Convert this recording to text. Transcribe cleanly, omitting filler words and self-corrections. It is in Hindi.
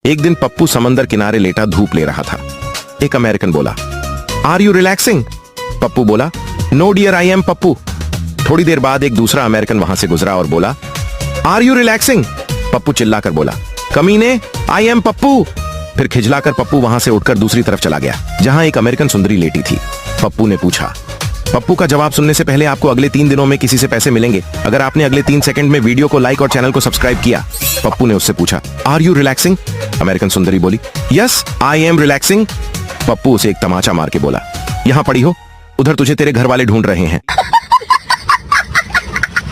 एक दिन पप्पू समंदर किनारे लेटा धूप ले रहा था। एक अमेरिकन बोला, आर यू रिलैक्सिंग? पप्पू बोला, no dear I am Pappu. थोड़ी देर बाद एक दूसरा अमेरिकन वहां से गुजरा और बोला, आर यू रिलैक्सिंग? पप्पू चिल्लाकर बोला, कमीने, आई एम पप्पू। फिर खिजलाकर पप्पू वहां से उठकर दूसरी तरफ चला गया जहां एक अमेरिकन सुंदरी लेटी थी। पप्पू ने पूछा। पप्पू का जवाब सुनने से पहले आपको अगले 3 दिनों में किसी से पैसे मिलेंगे अगर आपने अगले 3 सेकंड में वीडियो को लाइक और चैनल को सब्सक्राइब किया। पप्पू ने उससे पूछा, आर यू रिलैक्सिंग? अमेरिकन सुंदरी बोली, yes I am relaxing. Pappu उसे एक तमाचा मार के बोला, यहां पड़ी हो, उधर तुझे तेरे घर वाले ढूंढ रहे हैं।